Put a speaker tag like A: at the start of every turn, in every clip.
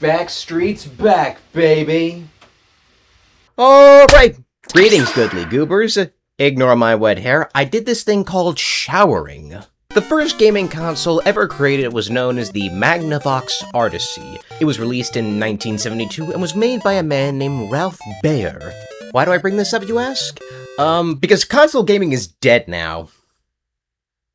A: Backstreet's back, baby.
B: Alright, greetings goodly goobers. Ignore my wet hair, I did this thing called showering. The first gaming console ever created was known as the Magnavox Odyssey. It was released in 1972 and was made by a man named Ralph Baer. Why do I bring this up, you ask? Because console gaming is dead now.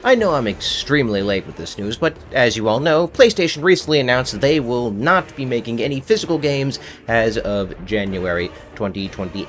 B: I know I'm extremely late with this news, but as you all know, PlayStation recently announced that they will not be making any physical games as of January 2028.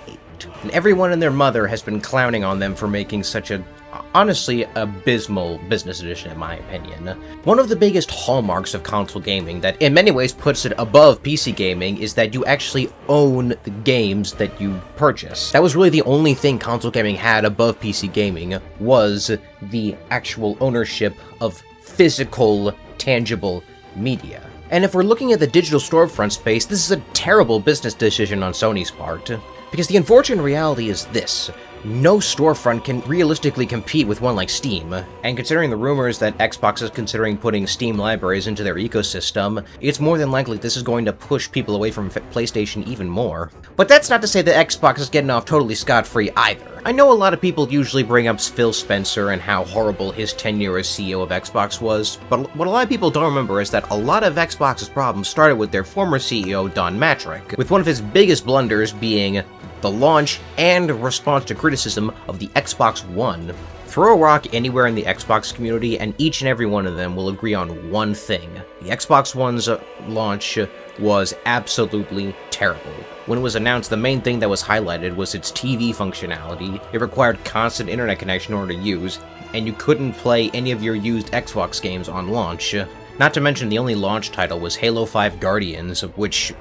B: And everyone and their mother has been clowning on them for making such a, honestly, abysmal business decision in my opinion. One of the biggest hallmarks of console gaming that in many ways puts it above PC gaming is that you actually own the games that you purchase. That was really the only thing console gaming had above PC gaming, was the actual ownership of physical, tangible media. And if we're looking at the digital storefront space, this is a terrible business decision on Sony's part. Because the unfortunate reality is this: no storefront can realistically compete with one like Steam, and considering the rumors that Xbox is considering putting Steam libraries into their ecosystem, it's more than likely this is going to push people away from PlayStation even more. But that's not to say that Xbox is getting off totally scot-free either. I know a lot of people usually bring up Phil Spencer and how horrible his tenure as CEO of Xbox was, but what a lot of people don't remember is that a lot of Xbox's problems started with their former CEO, Don Mattrick, with one of his biggest blunders being the launch and response to criticism of the Xbox One. Throw a rock anywhere in the Xbox community and each and every one of them will agree on one thing: the Xbox One's launch was absolutely terrible. When it was announced, the main thing that was highlighted was its TV functionality. It required constant internet connection in order to use, and you couldn't play any of your used Xbox games on launch. Not to mention the only launch title was Halo 5 Guardians, of which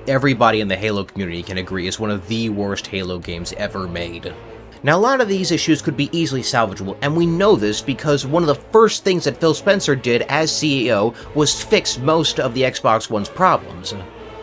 B: everybody in the Halo community can agree is one of the worst Halo games ever made. Now, a lot of these issues could be easily salvageable, and we know this because one of the first things that Phil Spencer did as CEO was fix most of the Xbox One's problems.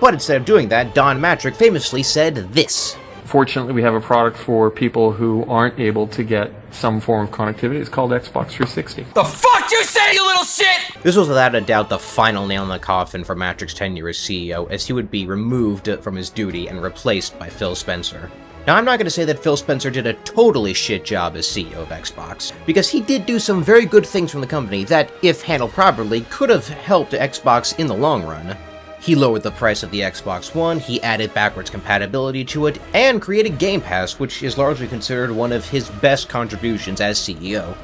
B: But instead of doing that, Don Mattrick famously said this:
C: Fortunately, we have a product for people who aren't able to get some form of connectivity. It's called Xbox 360.
A: The fuck you say, you little shit!
B: This was without a doubt the final nail in the coffin for Mattrick's tenure as CEO, as he would be removed from his duty and replaced by Phil Spencer. Now, I'm not going to say that Phil Spencer did a totally shit job as CEO of Xbox, because he did do some very good things from the company that, if handled properly, could have helped Xbox in the long run. He lowered the price of the Xbox One, he added backwards compatibility to it, and created Game Pass, which is largely considered one of his best contributions as CEO.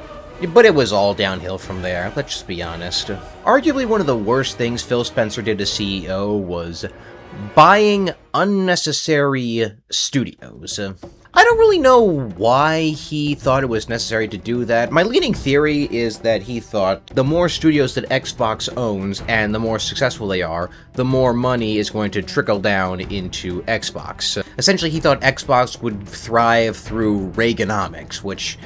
B: But it was all downhill from there, let's just be honest. Arguably one of the worst things Phil Spencer did as CEO was buying unnecessary studios. I don't really know why he thought it was necessary to do that. My leading theory is that he thought the more studios that Xbox owns and the more successful they are, the more money is going to trickle down into Xbox. Essentially, he thought Xbox would thrive through Reaganomics, which,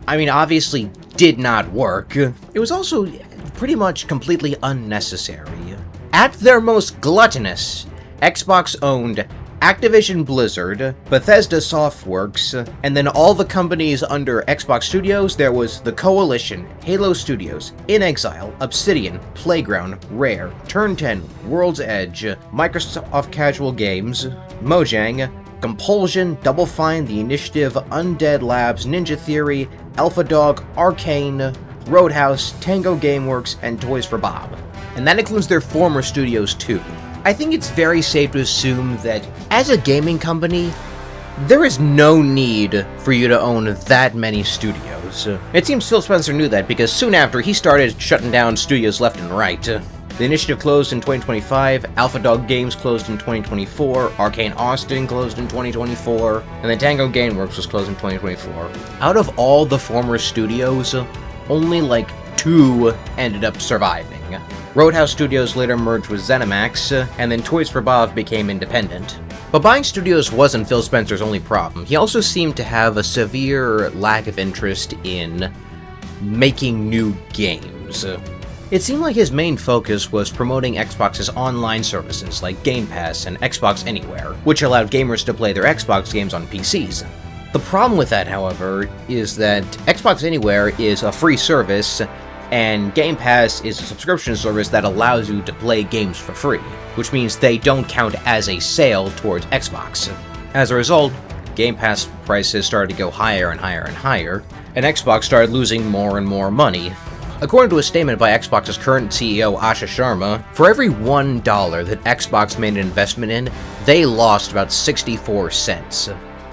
B: I mean, obviously did not work. It was also pretty much completely unnecessary. At their most gluttonous, Xbox owned Activision Blizzard, Bethesda Softworks, and then all the companies under Xbox Studios. There was The Coalition, Halo Studios, In Exile, Obsidian, Playground, Rare, Turn 10, World's Edge, Microsoft Casual Games, Mojang, Compulsion, Double Fine, The Initiative, Undead Labs, Ninja Theory, Alpha Dog, Arcane, Roadhouse, Tango Gameworks, and Toys for Bob. And that includes their former studios too. I think it's very safe to assume that, as a gaming company, there is no need for you to own that many studios. It seems Phil Spencer knew that, because soon after, he started shutting down studios left and right. The Initiative closed in 2025, Alpha Dog Games closed in 2024, Arcane Austin closed in 2024, and then Tango Gameworks was closed in 2024. Out of all the former studios, only like 2 ended up surviving. Roadhouse Studios later merged with ZeniMax, and then Toys for Bob became independent. But buying studios wasn't Phil Spencer's only problem. He also seemed to have a severe lack of interest in making new games. It seemed like his main focus was promoting Xbox's online services like Game Pass and Xbox Anywhere, which allowed gamers to play their Xbox games on PCs. The problem with that, however, is that Xbox Anywhere is a free service and Game Pass is a subscription service that allows you to play games for free, which means they don't count as a sale towards Xbox. As a result, Game Pass prices started to go higher and higher and higher, and Xbox started losing more and more money. According to a statement by Xbox's current CEO Asha Sharma, for every $1 that Xbox made an investment in, they lost about 64 cents.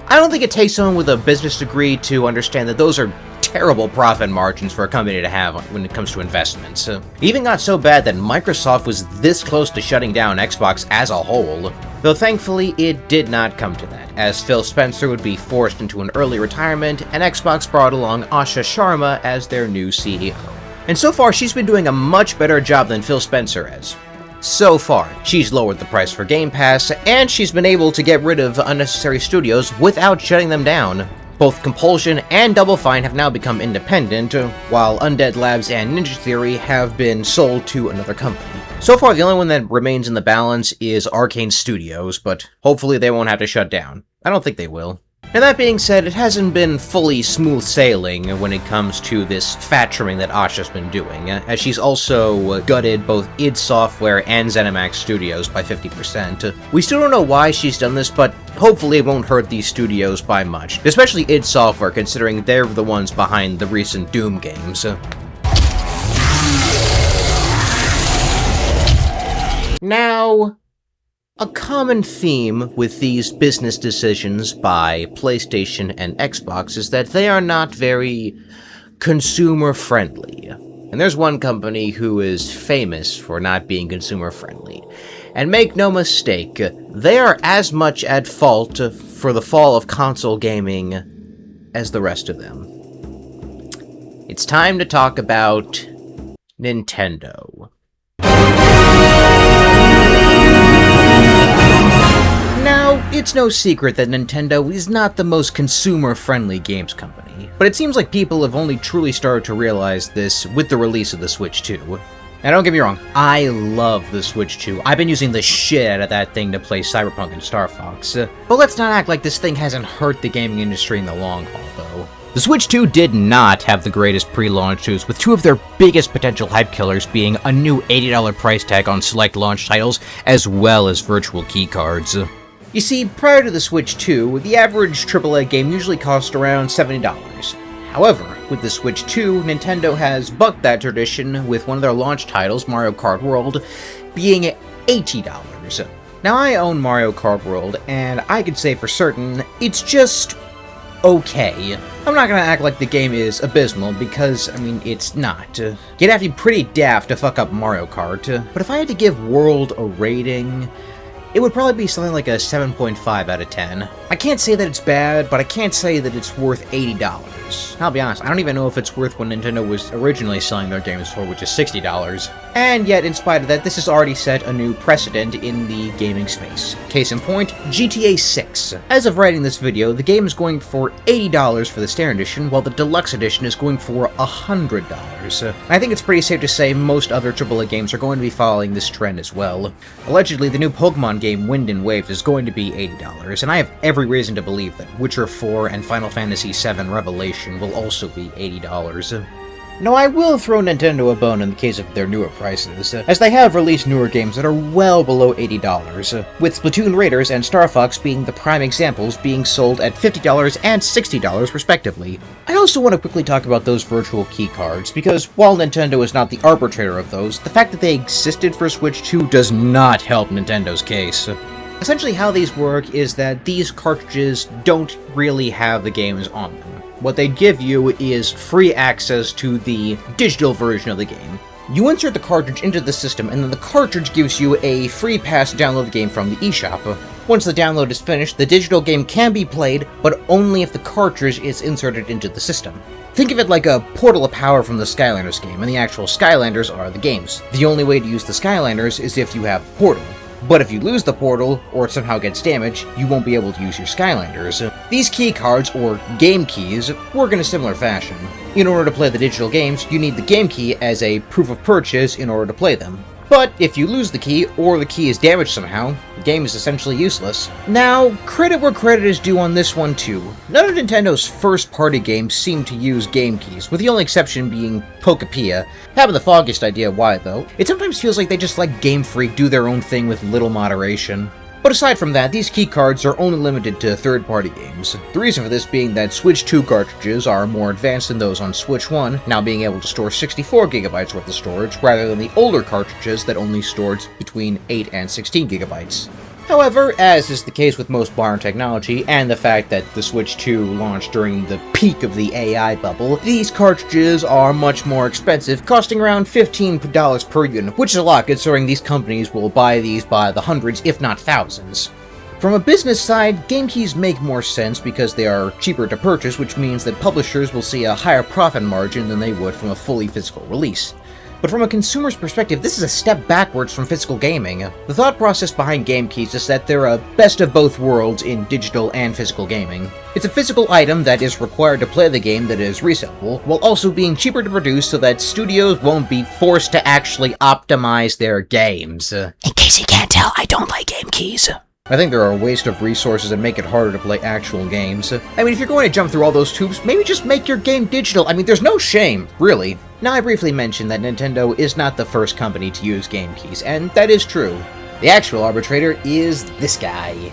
B: I don't think it takes someone with a business degree to understand that those are terrible profit margins for a company to have when it comes to investments. It even got so bad that Microsoft was this close to shutting down Xbox as a whole, though thankfully it did not come to that, as Phil Spencer would be forced into an early retirement and Xbox brought along Asha Sharma as their new CEO. And so far she's been doing a much better job than Phil Spencer has. So far, she's lowered the price for Game Pass, and she's been able to get rid of unnecessary studios without shutting them down. Both Compulsion and Double Fine have now become independent, while Undead Labs and Ninja Theory have been sold to another company. So far, the only one that remains in the balance is Arcane Studios, but hopefully they won't have to shut down. I don't think they will. Now that being said, it hasn't been fully smooth sailing when it comes to this fat trimming that Asha's been doing, as she's also gutted both id Software and ZeniMax Studios by 50%. We still don't know why she's done this, but hopefully it won't hurt these studios by much, especially id Software considering they're the ones behind the recent Doom games. Now, a common theme with these business decisions by PlayStation and Xbox is that they are not very consumer-friendly. And there's one company who is famous for not being consumer-friendly. And make no mistake, they are as much at fault for the fall of console gaming as the rest of them. It's time to talk about Nintendo. Now, it's no secret that Nintendo is not the most consumer-friendly games company, but it seems like people have only truly started to realize this with the release of the Switch 2. Now don't get me wrong, I love the Switch 2. I've been using the shit out of that thing to play Cyberpunk and Star Fox, but let's not act like this thing hasn't hurt the gaming industry in the long haul, though. The Switch 2 did not have the greatest pre-launch news, with two of their biggest potential hype killers being a new $80 price tag on select launch titles, as well as virtual keycards. You see, prior to the Switch 2, the average AAA game usually cost around $70. However, with the Switch 2, Nintendo has bucked that tradition with one of their launch titles, Mario Kart World, being $80. Now, I own Mario Kart World, and I can say for certain, it's just okay. I'm not gonna act like the game is abysmal, because, I mean, it's not. You'd have to be pretty daft to fuck up Mario Kart, but if I had to give World a rating, it would probably be something like a 7.5 out of 10. I can't say that it's bad, but I can't say that it's worth $80. I'll be honest, I don't even know if it's worth what Nintendo was originally selling their games for, which is $60. And yet, in spite of that, this has already set a new precedent in the gaming space. Case in point, GTA 6. As of writing this video, the game is going for $80 for the Standard Edition, while the Deluxe Edition is going for $100. I think it's pretty safe to say most other AAA games are going to be following this trend as well. Allegedly, the new Pokemon game Wind and Waves is going to be $80, and I have every reason to believe that Witcher 4 and Final Fantasy VII Revelation will also be $80. Now, I will throw Nintendo a bone in the case of their newer prices, as they have released newer games that are well below $80, with Splatoon Raiders and Star Fox being the prime examples, being sold at $50 and $60 respectively. I also want to quickly talk about those virtual keycards, because while Nintendo is not the arbitrator of those, the fact that they existed for Switch 2 does not help Nintendo's case. Essentially how these work is that these cartridges don't really have the games on them. What they give you is free access to the digital version of the game. You insert the cartridge into the system, and then the cartridge gives you a free pass to download the game from the eShop. Once the download is finished, the digital game can be played, but only if the cartridge is inserted into the system. Think of it like a portal of power from the Skylanders game, and the actual Skylanders are the games. The only way to use the Skylanders is if you have the portal. But if you lose the portal, or it somehow gets damaged, you won't be able to use your Skylanders. These key cards, or game keys, work in a similar fashion. In order to play the digital games, you need the game key as a proof of purchase in order to play them. But if you lose the key, or the key is damaged somehow, the game is essentially useless. Now, credit where credit is due on this one too. None of Nintendo's first-party games seem to use game keys, with the only exception being Pokepia. Haven't the foggiest idea why, though. It sometimes feels like they just let Game Freak do their own thing with little moderation. But aside from that, these keycards are only limited to third-party games. The reason for this being that Switch 2 cartridges are more advanced than those on Switch 1, now being able to store 64GB worth of storage, rather than the older cartridges that only stored between 8 and 16GB. However, as is the case with most modern technology, and the fact that the Switch 2 launched during the peak of the AI bubble, these cartridges are much more expensive, costing around $15 per unit, which is a lot considering these companies will buy these by the hundreds, if not thousands. From a business side, game keys make more sense because they are cheaper to purchase, which means that publishers will see a higher profit margin than they would from a fully physical release. But from a consumer's perspective, this is a step backwards from physical gaming. The thought process behind game keys is that they're a best of both worlds in digital and physical gaming. It's a physical item that is required to play the game that is resellable, while also being cheaper to produce so that studios won't be forced to actually optimize their games. In case you can't tell, I don't like game keys. I think they're a waste of resources and make it harder to play actual games. I mean, if you're going to jump through all those hoops, maybe just make your game digital. I mean, there's no shame, really. Now, I briefly mentioned that Nintendo is not the first company to use game keys, and that is true. The actual arbitrator is this guy.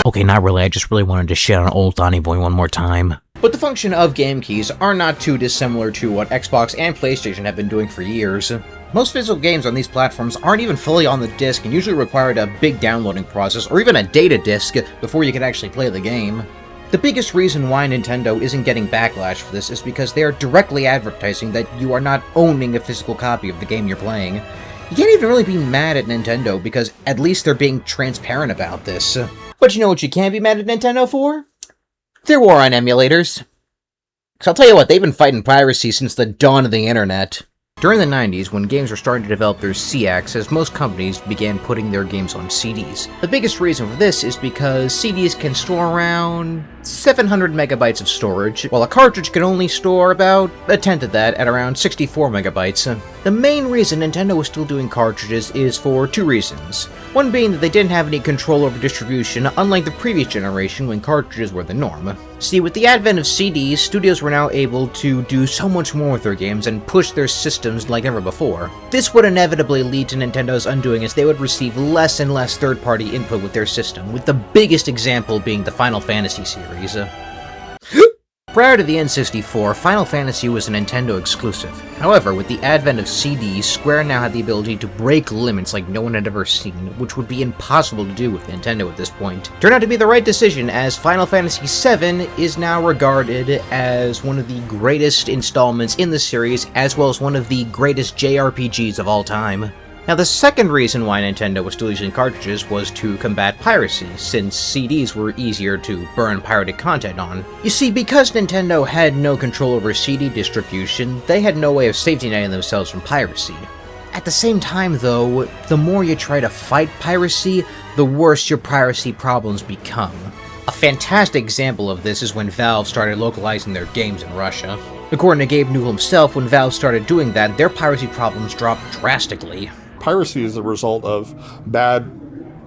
B: Okay, not really. I just really wanted to shit on old Donny Boy one more time. But the function of game keys are not too dissimilar to what Xbox and PlayStation have been doing for years. Most physical games on these platforms aren't even fully on the disc and usually require a big downloading process or even a data disc before you can actually play the game. The biggest reason why Nintendo isn't getting backlash for this is because they are directly advertising that you are not owning a physical copy of the game you're playing. You can't even really be mad at Nintendo because at least they're being transparent about this. But you know what you can be mad at Nintendo for? Their war on emulators. 'Cause I'll tell you what, they've been fighting piracy since the dawn of the internet. During the 90s, when games were starting to develop their C-axis, most companies began putting their games on CDs. The biggest reason for this is because CDs can store around 700 megabytes of storage, while a cartridge can only store about a tenth of that at around 64 megabytes. The main reason Nintendo was still doing cartridges is for two reasons. One being that they didn't have any control over distribution, unlike the previous generation when cartridges were the norm. See, with the advent of CDs, studios were now able to do so much more with their games and push their systems like never before. This would inevitably lead to Nintendo's undoing as they would receive less and less third-party input with their system, with the biggest example being the Final Fantasy series. Prior to the N64, Final Fantasy was a Nintendo exclusive. However, with the advent of CDs, Square now had the ability to break limits like no one had ever seen, which would be impossible to do with Nintendo at this point. Turned out to be the right decision, as Final Fantasy VII is now regarded as one of the greatest installments in the series, as well as one of the greatest JRPGs of all time. Now, the second reason why Nintendo was still using cartridges was to combat piracy, since CDs were easier to burn pirated content on. You see, because Nintendo had no control over CD distribution, they had no way of safety netting themselves from piracy. At the same time, though, the more you try to fight piracy, the worse your piracy problems become. A fantastic example of this is when Valve started localizing their games in Russia. According to Gabe Newell himself, when Valve started doing that, their piracy problems dropped drastically.
D: Piracy is the result of bad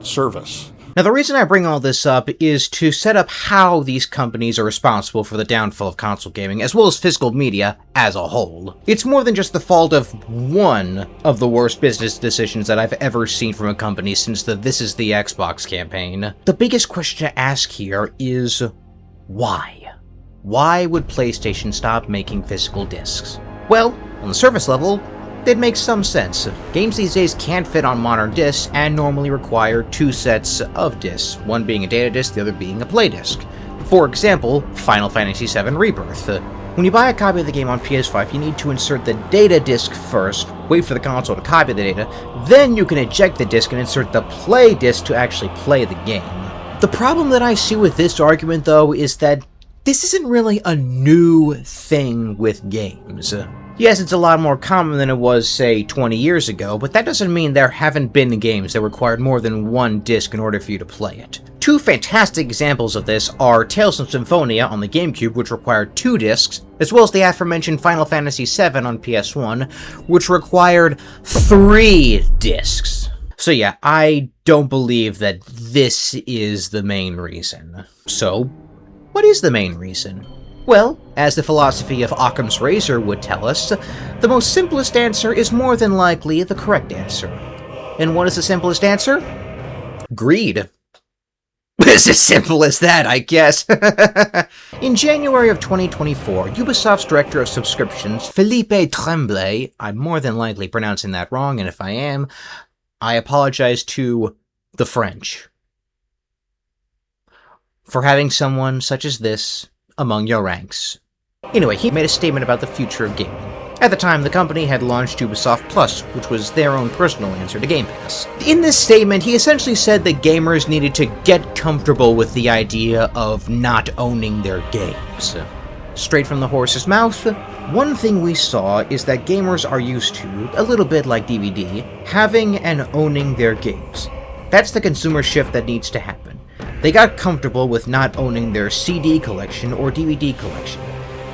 D: service.
B: Now, the reason I bring all this up is to set up how these companies are responsible for the downfall of console gaming, as well as physical media as a whole. It's more than just the fault of one of the worst business decisions that I've ever seen from a company since the This Is the Xbox campaign. The biggest question to ask here is, why? Why would PlayStation stop making physical discs? Well, on the surface level, it makes some sense. Games these days can't fit on modern discs and normally require two sets of discs, one being a data disc, the other being a play disc. For example, Final Fantasy VII Rebirth. When you buy a copy of the game on PS5, you need to insert the data disc first, wait for the console to copy the data, then you can eject the disc and insert the play disc to actually play the game. The problem that I see with this argument, though, is that this isn't really a new thing with games. Yes, it's a lot more common than it was, say, 20 years ago, but that doesn't mean there haven't been games that required more than one disc in order for you to play it. Two fantastic examples of this are Tales from Symphonia on the GameCube, which required 2 discs, as well as the aforementioned Final Fantasy VII on PS1, which required 3 discs. So yeah, I don't believe that this is the main reason. So, what is the main reason? Well, as the philosophy of Occam's razor would tell us, the most simplest answer is more than likely the correct answer. And what is the simplest answer? Greed. It's as simple as that, I guess. In January of 2024, Ubisoft's director of subscriptions, Philippe Tremblay, I'm more than likely pronouncing that wrong, and if I am, I apologize to the French for having someone such as this among your ranks. Anyway, he made a statement about the future of gaming. At the time, the company had launched Ubisoft Plus, which was their own personal answer to Game Pass. In this statement, he essentially said that gamers needed to get comfortable with the idea of not owning their games. Straight from the horse's mouth, one thing we saw is that gamers are used to, a little bit like DVD, having and owning their games. That's the consumer shift that needs to happen. They got comfortable with not owning their CD collection or DVD collection.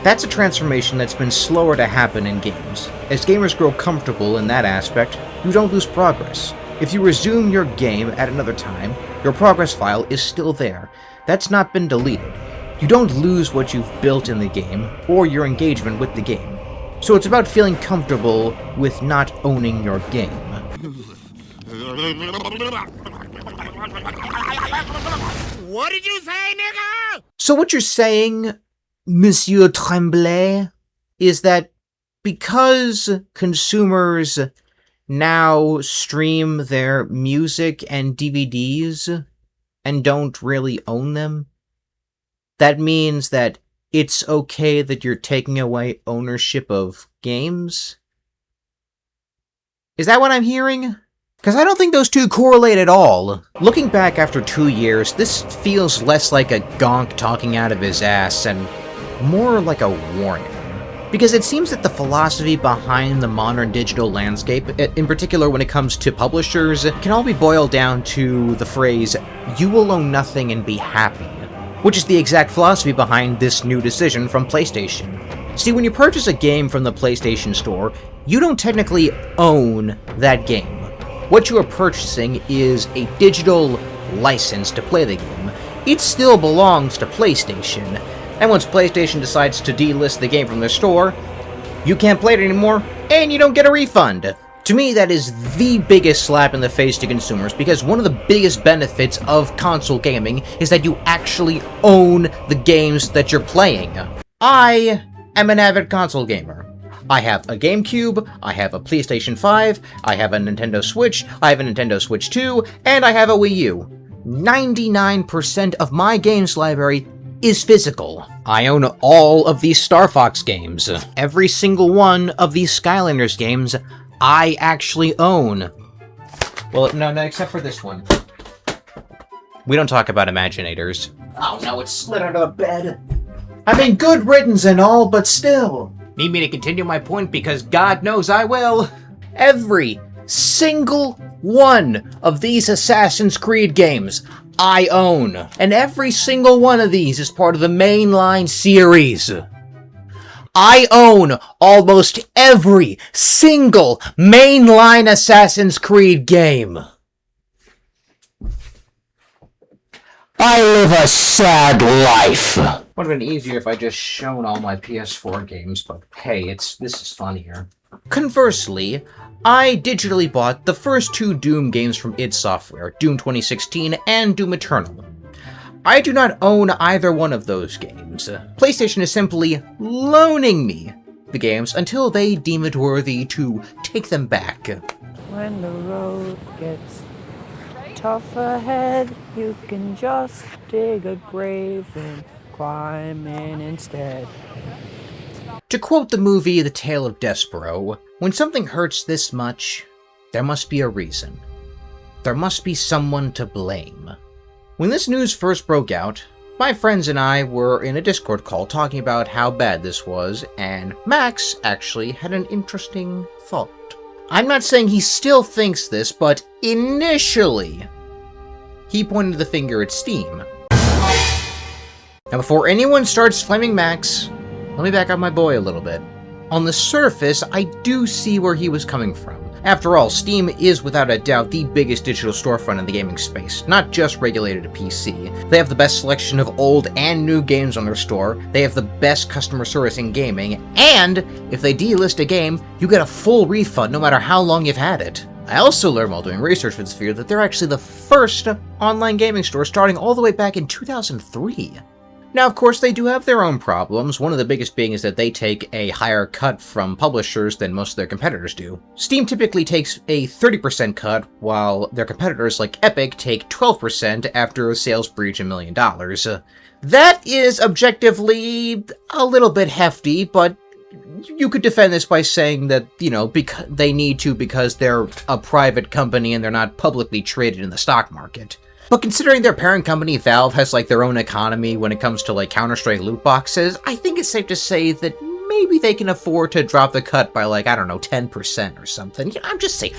B: That's a transformation that's been slower to happen in games. As gamers grow comfortable in that aspect, you don't lose progress. If you resume your game at another time, your progress file is still there. That's not been deleted. You don't lose what you've built in the game, or your engagement with the game. So it's about feeling comfortable with not owning your game.
E: What did you say, nigga?
B: So what you're saying, Monsieur Tremblay, is that because consumers now stream their music and DVDs and don't really own them, that means that it's okay that you're taking away ownership of games? Is that what I'm hearing? Because I don't think those two correlate at all. Looking back after 2 years, this feels less like a gonk talking out of his ass and more like a warning. Because it seems that the philosophy behind the modern digital landscape, in particular when it comes to publishers, can all be boiled down to the phrase, "You will own nothing and be happy," which is the exact philosophy behind this new decision from PlayStation. See, when you purchase a game from the PlayStation Store, you don't technically own that game. What you are purchasing is a digital license to play the game. It still belongs to PlayStation, and once PlayStation decides to delist the game from their store, you can't play it anymore, and you don't get a refund. To me, that is the biggest slap in the face to consumers, because one of the biggest benefits of console gaming is that you actually own the games that you're playing. I am an avid console gamer. I have a GameCube, I have a PlayStation 5, I have a Nintendo Switch, I have a Nintendo Switch 2, and I have a Wii U. 99% of my games library is physical. I own all of these Star Fox games. Every single one of these Skylanders games, I actually own. Well, no, except for this one. We don't talk about Imaginators. Oh no, it's slid out of the bed. I mean, good riddance and all, but still. Need me to continue my point because God knows I will. Every single one of these Assassin's Creed games I own. And every single one of these is part of the mainline series. I own almost every single mainline Assassin's Creed game. I live a sad life. Would have been easier if I just shown all my PS4 games, but hey, this is funnier. Conversely, I digitally bought the first 2 Doom games from id Software, Doom 2016 and Doom Eternal. I do not own either one of those games. PlayStation is simply loaning me the games until they deem it worthy to take them back.
F: When the road gets tough ahead, you can just dig a grave and climb in instead.
B: To quote the movie The Tale of Despero, when something hurts this much, there must be a reason. There must be someone to blame. When this news first broke out, my friends and I were in a Discord call talking about how bad this was, and Max actually had an interesting thought. I'm not saying he still thinks this, but initially, he pointed the finger at Steam. Now before anyone starts flaming Max, let me back up my boy a little bit. On the surface, I do see where he was coming from. After all, Steam is without a doubt the biggest digital storefront in the gaming space, not just regulated to PC. They have the best selection of old and new games on their store, they have the best customer service in gaming, and if they delist a game, you get a full refund no matter how long you've had it. I also learned while doing research for this video that they're actually the first online gaming store starting all the way back in 2003. Now, of course, they do have their own problems, one of the biggest being is that they take a higher cut from publishers than most of their competitors do. Steam typically takes a 30% cut, while their competitors like Epic take 12% after a sales breach $1 million. That is objectively a little bit hefty, but you could defend this by saying that, you know, because they need to because they're a private company and they're not publicly traded in the stock market. But considering their parent company, Valve, has like their own economy when it comes to like Counter-Strike loot boxes, I think it's safe to say that maybe they can afford to drop the cut by like, I don't know, 10% or something. I'm just saying,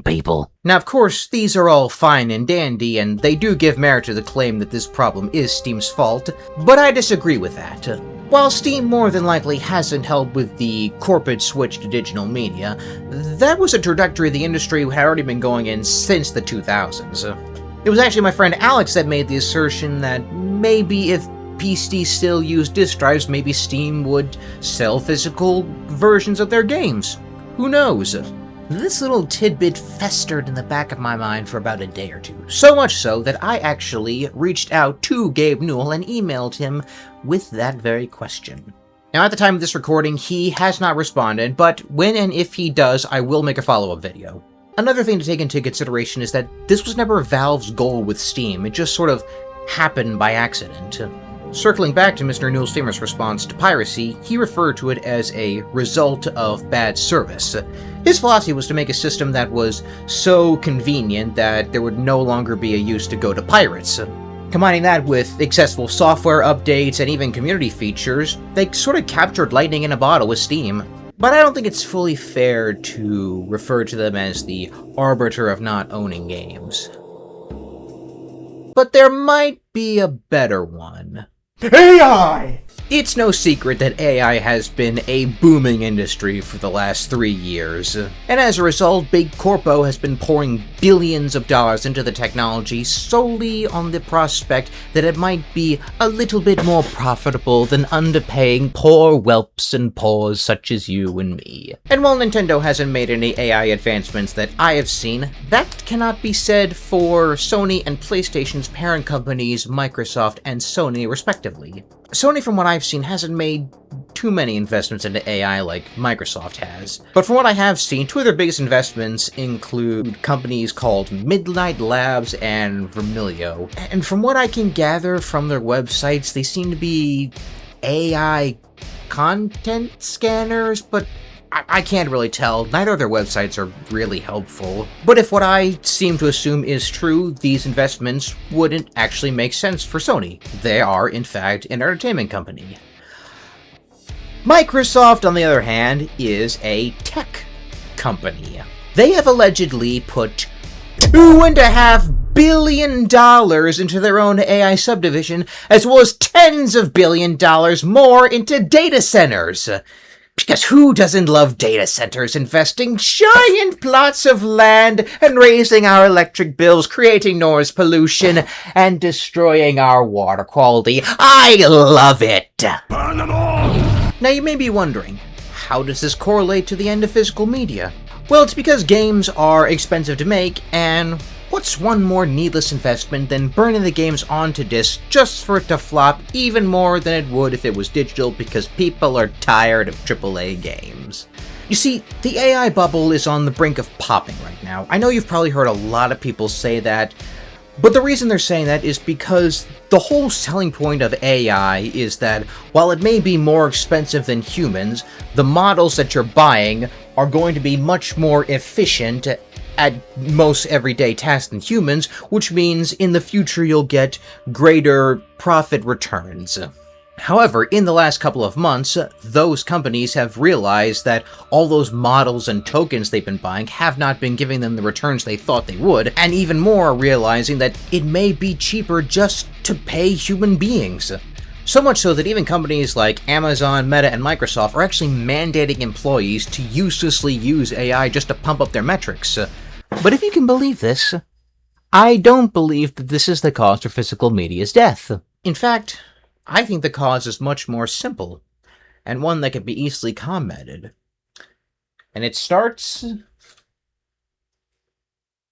B: people. Now, of course, these are all fine and dandy, and they do give merit to the claim that this problem is Steam's fault, but I disagree with that. While Steam more than likely hasn't helped with the corporate switch to digital media, that was a trajectory the industry had already been going in since the 2000s. It was actually my friend Alex that made the assertion that maybe if PCs still used disk drives, maybe Steam would sell physical versions of their games. Who knows? This little tidbit festered in the back of my mind for about a day or two. So much so that I actually reached out to Gabe Newell and emailed him with that very question. Now, at the time of this recording, he has not responded, but when and if he does, I will make a follow-up video. Another thing to take into consideration is that this was never Valve's goal with Steam, it just sort of happened by accident. Circling back to Mr. Newell's famous response to piracy, he referred to it as a result of bad service. His philosophy was to make a system that was so convenient that there would no longer be a use to go to pirates. Combining that with accessible software updates and even community features, they sort of captured lightning in a bottle with Steam. But I don't think it's fully fair to refer to them as the arbiter of not owning games. But there might be a better one.
E: AI!
B: It's no secret that AI has been a booming industry for the last 3 years, and as a result, Big Corpo has been pouring billions of dollars into the technology solely on the prospect that it might be a little bit more profitable than underpaying poor whelps and paws such as you and me. And while Nintendo hasn't made any AI advancements that I have seen, that cannot be said for Sony and PlayStation's parent companies Microsoft and Sony respectively. Sony, from what I've seen, hasn't made too many investments into AI like Microsoft has. But from what I have seen, two of their biggest investments include companies called Midnight Labs and Vermilio. And from what I can gather from their websites, they seem to be AI content scanners, but I can't really tell. Neither of their websites are really helpful. But if what I seem to assume is true, these investments wouldn't actually make sense for Sony. They are, in fact, an entertainment company. Microsoft, on the other hand, is a tech company. They have allegedly put $2.5 billion into their own AI subdivision, as well as tens of billions of dollars more into data centers. Because who doesn't love data centers investing giant plots of land and raising our electric bills, creating noise pollution, and destroying our water quality? I love it!
E: Burn them all!
B: Now you may be wondering, how does this correlate to the end of physical media? Well, it's because games are expensive to make, and what's one more needless investment than burning the games onto disc just for it to flop even more than it would if it was digital because people are tired of AAA games? You see, the AI bubble is on the brink of popping right now. I know you've probably heard a lot of people say that, but the reason they're saying that is because the whole selling point of AI is that while it may be more expensive than humans, the models that you're buying are going to be much more efficient at most everyday tasks than humans, which means in the future you'll get greater profit returns. However, in the last couple of months, those companies have realized that all those models and tokens they've been buying have not been giving them the returns they thought they would, and even more realizing that it may be cheaper just to pay human beings. So much so that even companies like Amazon, Meta, and Microsoft are actually mandating employees to uselessly use AI just to pump up their metrics. But if you can believe this, I don't believe that this is the cause for physical media's death. In fact, I think the cause is much more simple, and one that can be easily combated. And it starts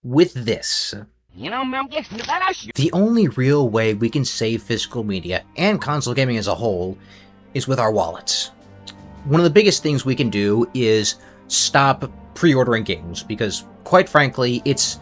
B: with this. The only real way we can save physical media, and console gaming as a whole, is with our wallets. One of the biggest things we can do is stop pre-ordering games, because, quite frankly, it's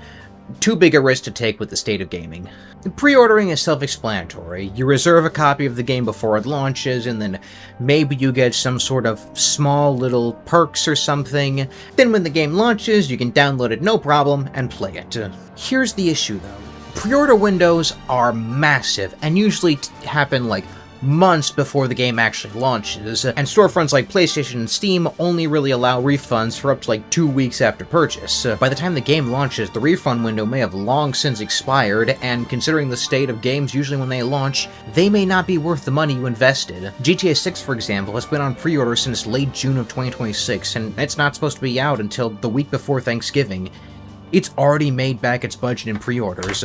B: too big a risk to take with the state of gaming. Pre-ordering is self-explanatory. You reserve a copy of the game before it launches, and then maybe you get some sort of small little perks or something. Then when the game launches, you can download it no problem and play it. Here's the issue though. Pre-order windows are massive and usually happen like months before the game actually launches, and storefronts like PlayStation and Steam only really allow refunds for up to like 2 weeks after purchase. By the time the game launches, the refund window may have long since expired, and considering the state of games usually when they launch, they may not be worth the money you invested. GTA 6, for example, has been on pre-order since late June of 2026, and it's not supposed to be out until the week before Thanksgiving. It's already made back its budget in pre-orders.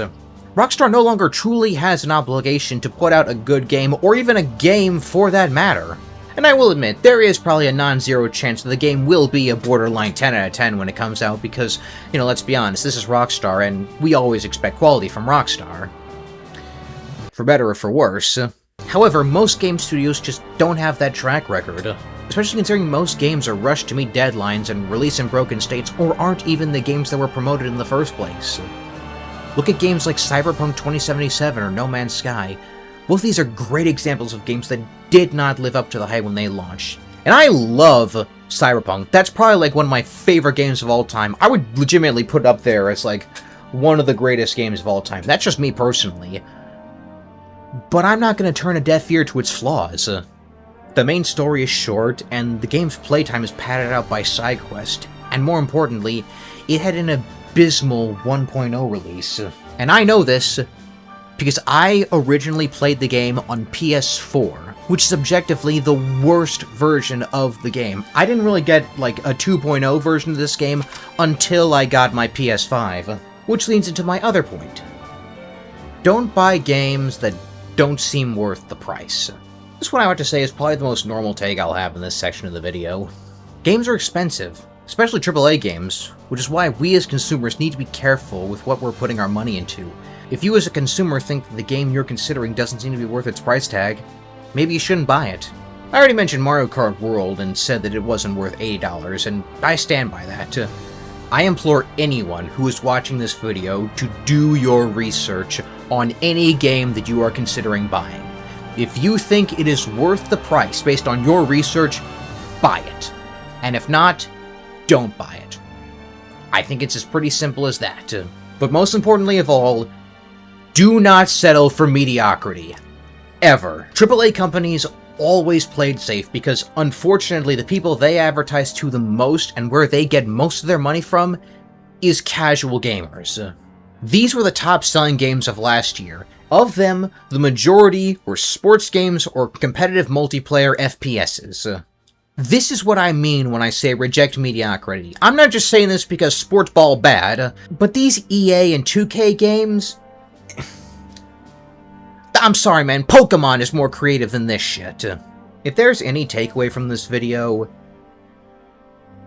B: Rockstar no longer truly has an obligation to put out a good game, or even a game for that matter. And I will admit, there is probably a non-zero chance that the game will be a borderline 10 out of 10 when it comes out, because, let's be honest, this is Rockstar, and we always expect quality from Rockstar. For better or for worse. However, most game studios just don't have that track record, especially considering most games are rushed to meet deadlines and release in broken states, or aren't even the games that were promoted in the first place. Look at games like Cyberpunk 2077 or No Man's Sky. Both these are great examples of games that did not live up to the hype when they launched. And I love Cyberpunk. That's probably like one of my favorite games of all time. I would legitimately put it up there as like one of the greatest games of all time. That's just me personally. But I'm not going to turn a deaf ear to its flaws. The main story is short, and the game's playtime is padded out by side quests. And more importantly, it had an abysmal 1.0 release. And I know this because I originally played the game on PS4, which is objectively the worst version of the game. I didn't really get like a 2.0 version of this game until I got my PS5, which leads into my other point. Don't buy games that don't seem worth the price. This is what I want to say is probably the most normal take I'll have in this section of the video. Games are expensive, especially AAA games, which is why we as consumers need to be careful with what we're putting our money into. If you as a consumer think that the game you're considering doesn't seem to be worth its price tag, maybe you shouldn't buy it. I already mentioned Mario Kart World and said that it wasn't worth $80, and I stand by that. I implore anyone who is watching this video to do your research on any game that you are considering buying. If you think it is worth the price based on your research, buy it. And if not, don't buy it. I think it's as pretty simple as that. But most importantly of all, do not settle for mediocrity. Ever. AAA companies always played safe because, unfortunately, the people they advertise to the most and where they get most of their money from is casual gamers. These were the top-selling games of last year. Of them, the majority were sports games or competitive multiplayer FPSs. This is what I mean when I say reject mediocrity. I'm not just saying this because sports ball bad, but these EA and 2K games... I'm sorry, man, Pokemon is more creative than this shit. If there's any takeaway from this video,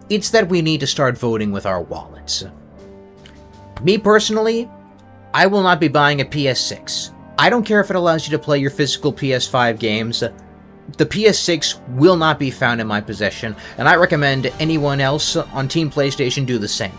B: it's that we need to start voting with our wallets. Me personally, I will not be buying a PS6. I don't care if it allows you to play your physical PS5 games. The PS6 will not be found in my possession, and I recommend anyone else on Team PlayStation do the same.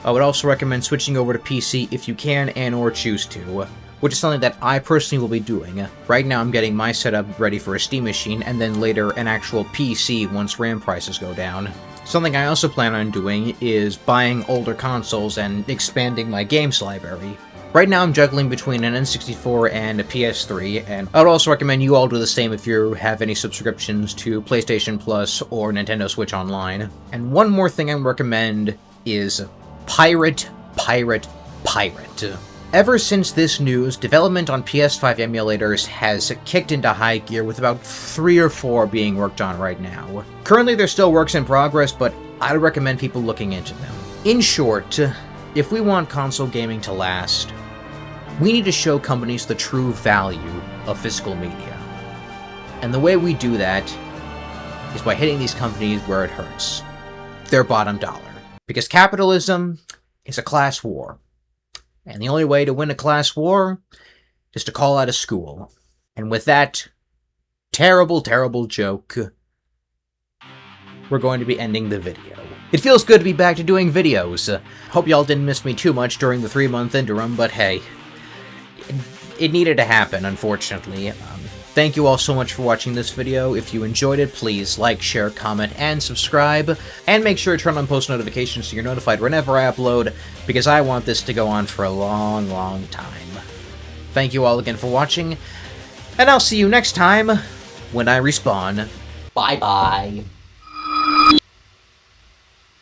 B: I would also recommend switching over to PC if you can and or choose to, which is something that I personally will be doing. Right now I'm getting my setup ready for a Steam machine, and then later an actual PC once RAM prices go down. Something I also plan on doing is buying older consoles and expanding my games library. Right now I'm juggling between an N64 and a PS3, and I would also recommend you all do the same if you have any subscriptions to PlayStation Plus or Nintendo Switch Online. And one more thing I would recommend is pirate. Ever since this news, development on PS5 emulators has kicked into high gear, with about 3 or 4 being worked on right now. Currently they're still works in progress, but I would recommend people looking into them. In short, if we want console gaming to last, we need to show companies the true value of physical media. And the way we do that is by hitting these companies where it hurts. Their bottom dollar. Because capitalism is a class war. And the only way to win a class war is to call out a school. And with that terrible, terrible joke, we're going to be ending the video. It feels good to be back to doing videos. Hope y'all didn't miss me too much during the 3-month interim, but hey, it needed to happen, unfortunately. Thank you all so much for watching this video. If you enjoyed it, please like, share, comment, and subscribe. And make sure to turn on post notifications so you're notified whenever I upload, because I want this to go on for a long, long time. Thank you all again for watching, and I'll see you next time when I respawn. Bye-bye.